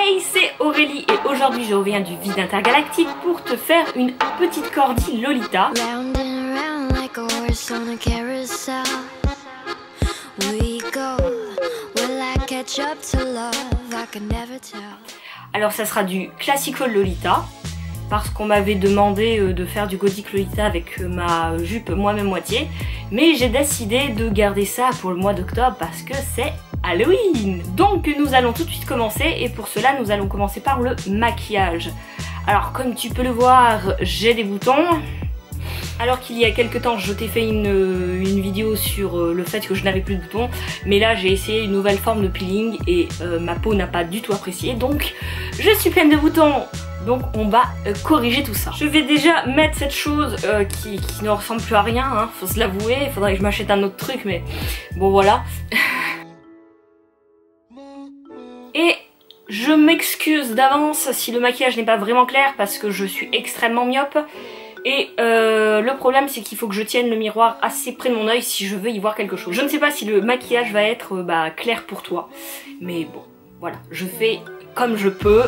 Hey, c'est Aurélie et aujourd'hui je reviens du vide intergalactique pour te faire une petite cordi Lolita. Alors ça sera du classical Lolita parce qu'on m'avait demandé de faire du gothique Lolita avec ma jupe moi-même moitié, mais j'ai décidé de garder ça pour le mois d'octobre parce que c'est Halloween. Donc nous allons tout de suite commencer et pour cela nous allons commencer par le maquillage. Alors comme tu peux le voir, j'ai des boutons. Alors qu'il y a quelques temps je t'ai fait une vidéo sur le fait que je n'avais plus de boutons, mais là j'ai essayé une nouvelle forme de peeling et ma peau n'a pas du tout apprécié, donc je suis pleine de boutons. Donc on va corriger tout ça. Je vais déjà mettre cette chose qui ne ressemble plus à rien, hein, faut se l'avouer, il faudrait que je m'achète un autre truc, mais bon voilà. Et je m'excuse d'avance si le maquillage n'est pas vraiment clair parce que je suis extrêmement myope. Et le problème c'est qu'il faut que je tienne le miroir assez près de mon œil si je veux y voir quelque chose. Je ne sais pas si le maquillage va être clair pour toi. Mais bon, voilà, je fais comme je peux.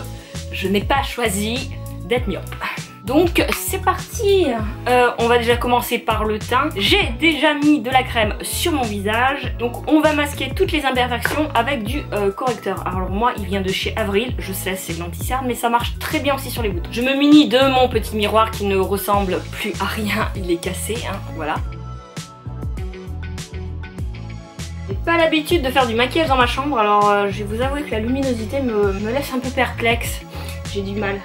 Je n'ai pas choisi d'être myope. Donc c'est parti. On va déjà commencer par le teint. J'ai déjà mis de la crème sur mon visage. Donc on va masquer toutes les imperfections avec du correcteur. Alors moi il vient de chez Avril. Je sais c'est de l'anti-cerne mais ça marche très bien aussi sur les boutons. Je me munis de mon petit miroir qui ne ressemble plus à rien. Il est cassé, hein, voilà. J'ai pas l'habitude de faire du maquillage dans ma chambre. Alors je vais vous avouer que la luminosité me laisse un peu perplexe. J'ai du mal.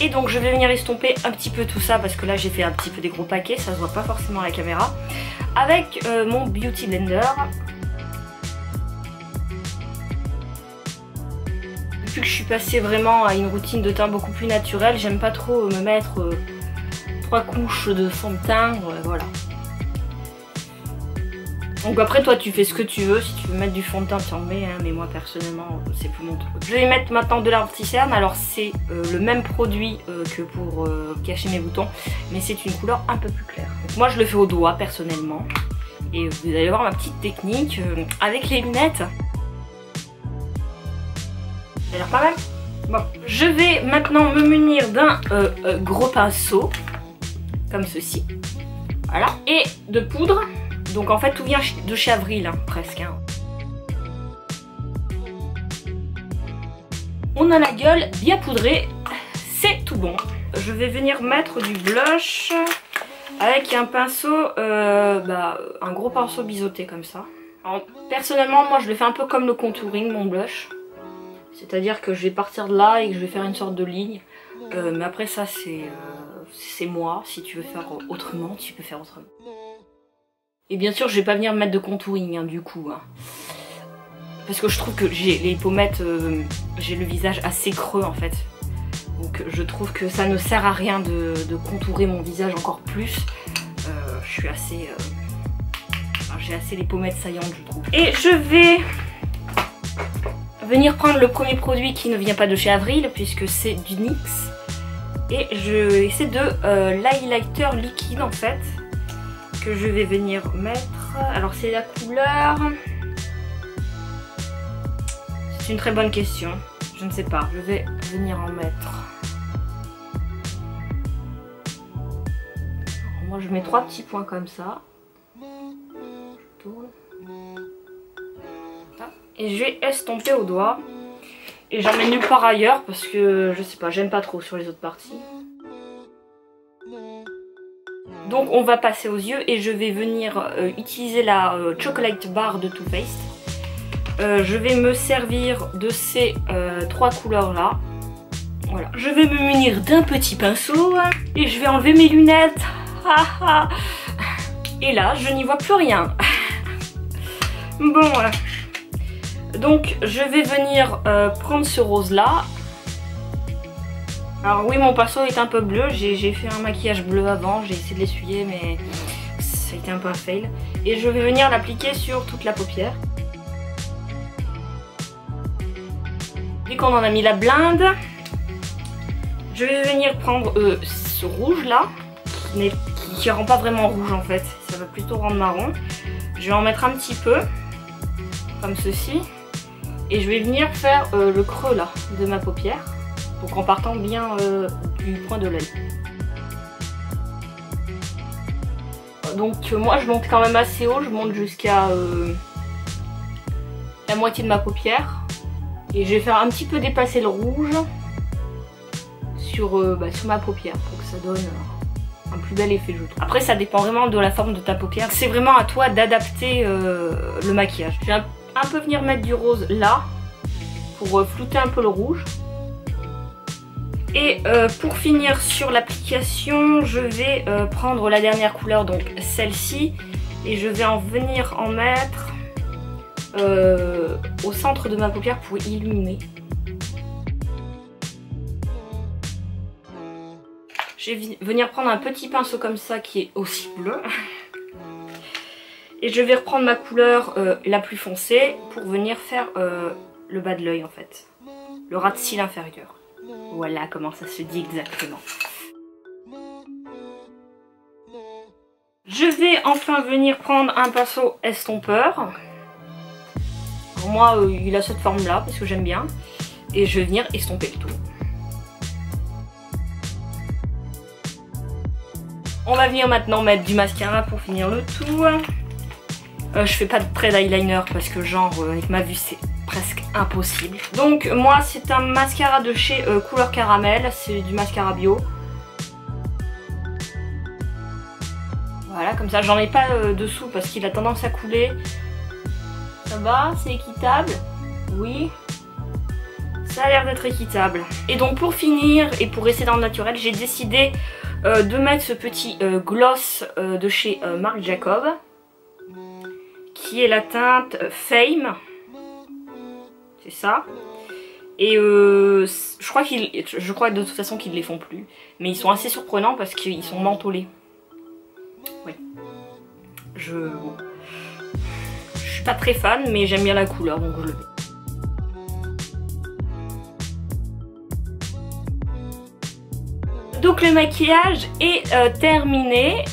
Et donc je vais venir estomper un petit peu tout ça parce que là j'ai fait un petit peu des gros paquets, ça se voit pas forcément à la caméra. Avec mon Beauty Blender. Depuis que je suis passée vraiment à une routine de teint beaucoup plus naturelle, j'aime pas trop me mettre 3 couches de fond de teint, voilà. Donc après toi tu fais ce que tu veux, si tu veux mettre du fond de teint tu en mets, hein, mais moi personnellement c'est plus mon truc. Je vais mettre maintenant de l'anti-cerne, alors c'est le même produit que pour cacher mes boutons, mais c'est une couleur un peu plus claire. Donc moi je le fais au doigt personnellement, et vous allez voir ma petite technique avec les lunettes. Ça a l'air pas mal. Bon, je vais maintenant me munir d'un gros pinceau, comme ceci, voilà, et de poudre. Donc en fait tout vient de chez Avril, hein, presque. Hein. On a la gueule bien poudrée, c'est tout bon. Je vais venir mettre du blush avec un pinceau, un gros pinceau biseauté comme ça. Alors, personnellement moi je le fais un peu comme le contouring, mon blush. C'est-à-dire que je vais partir de là et que je vais faire une sorte de ligne. Mais après ça c'est moi, si tu veux faire autrement, tu peux faire autrement. Et bien sûr je vais pas venir mettre de contouring hein, du coup hein. Parce que je trouve que j'ai les pommettes, j'ai le visage assez creux en fait. Donc je trouve que ça ne sert à rien de contourer mon visage encore plus. Je suis assez... j'ai assez les pommettes saillantes je trouve. Et je vais venir prendre le premier produit qui ne vient pas de chez Avril puisque c'est du NYX. Et c'est de l'highlighter liquide en fait. Que je vais venir mettre. Alors c'est la couleur... C'est une très bonne question. Je ne sais pas. Je vais venir en mettre. Alors, moi je mets 3 petits points comme ça. Je tourne. Et je vais estomper au doigt. Et j'en mets nulle part ailleurs parce que je sais pas, j'aime pas trop sur les autres parties. Donc on va passer aux yeux et je vais venir utiliser la Chocolate Bar de Too Faced. Je vais me servir de ces 3 couleurs là. Voilà. Je vais me munir d'un petit pinceau et je vais enlever mes lunettes. Et là je n'y vois plus rien. Bon, donc je vais venir prendre ce rose là. Alors oui mon pinceau est un peu bleu, j'ai fait un maquillage bleu avant, j'ai essayé de l'essuyer mais ça a été un peu un fail. Et je vais venir l'appliquer sur toute la paupière. Dès qu'on en a mis la blinde, je vais venir prendre ce rouge là, qui rend pas vraiment rouge en fait, ça va plutôt rendre marron. Je vais en mettre un petit peu, comme ceci. Et je vais venir faire le creux là de ma paupière. Donc en partant bien du point de l'œil. Donc moi je monte quand même assez haut, je monte jusqu'à la moitié de ma paupière. Et je vais faire un petit peu dépasser le rouge sur ma paupière pour que ça donne un plus bel effet, je trouve. Après ça dépend vraiment de la forme de ta paupière. C'est vraiment à toi d'adapter le maquillage. Je vais un peu venir mettre du rose là pour flouter un peu le rouge. Et pour finir sur l'application, je vais prendre la dernière couleur, donc celle-ci, et je vais venir en mettre au centre de ma paupière pour illuminer. Je vais venir prendre un petit pinceau comme ça qui est aussi bleu. Et je vais reprendre ma couleur la plus foncée pour venir faire le bas de l'œil en fait. Le ras de cils inférieur. Voilà comment ça se dit exactement. Je vais enfin venir prendre un pinceau estompeur. Pour moi, il a cette forme là parce que j'aime bien. Et je vais venir estomper le tout. On va venir maintenant mettre du mascara pour finir le tout. Je fais pas de trait d'eyeliner parce que genre avec ma vue c'est presque impossible. Donc moi c'est un mascara de chez Couleur Caramel, c'est du mascara bio. Voilà, comme ça j'en ai pas dessous parce qu'il a tendance à couler. Ça va, c'est équitable? Oui. Ça a l'air d'être équitable. Et donc pour finir et pour rester dans le naturel, j'ai décidé de mettre ce petit gloss de chez Marc Jacob, qui est la teinte Fame. C'est ça. Et je crois de toute façon qu'ils ne les font plus. Mais ils sont assez surprenants parce qu'ils sont mentholés. Oui. Je suis pas très fan, mais j'aime bien la couleur, donc je le mets. Donc le maquillage est terminé.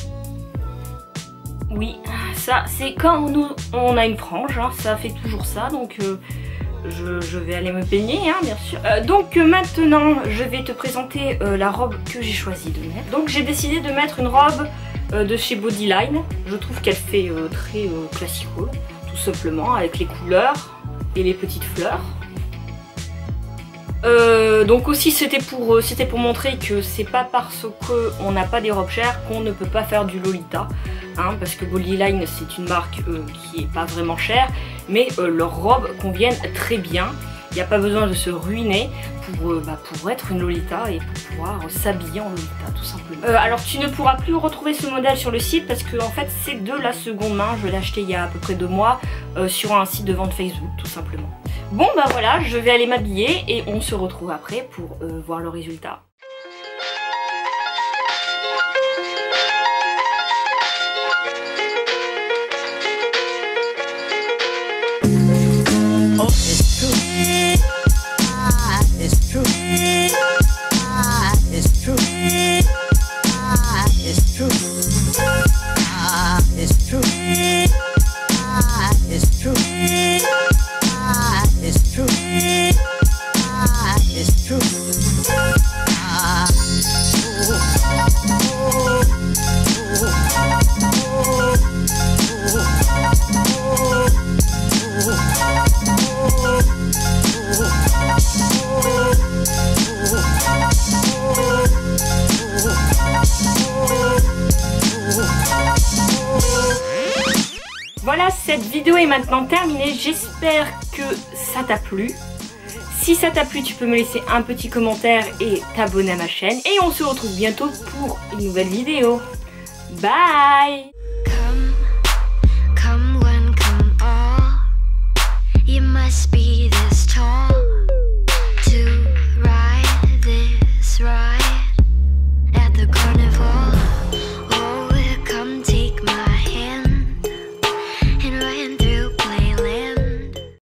Oui, ça c'est quand on a une frange, hein, ça fait toujours ça, donc je vais aller me peigner, hein, bien sûr. Donc maintenant je vais te présenter la robe que j'ai choisi de mettre. Donc j'ai décidé de mettre une robe de chez Bodyline. Je trouve qu'elle fait très classical, tout simplement, avec les couleurs et les petites fleurs. Donc aussi c'était pour montrer que c'est pas parce qu'on n'a pas des robes chères qu'on ne peut pas faire du Lolita, hein, parce que Bodyline c'est une marque qui est pas vraiment chère, mais leurs robes conviennent très bien. Il n'y a pas besoin de se ruiner pour être une Lolita et pour pouvoir s'habiller en Lolita tout simplement. Alors tu ne pourras plus retrouver ce modèle sur le site parce que en fait c'est de la seconde main, je l'ai acheté il y a à peu près 2 mois sur un site de vente Facebook tout simplement. Bon bah voilà, je vais aller m'habiller et on se retrouve après pour voir le résultat. Voilà, cette vidéo est maintenant terminée, j'espère que ça t'a plu. Si ça t'a plu, tu peux me laisser un petit commentaire et t'abonner à ma chaîne. Et on se retrouve bientôt pour une nouvelle vidéo. Bye! Come when, come all. You must be this tall.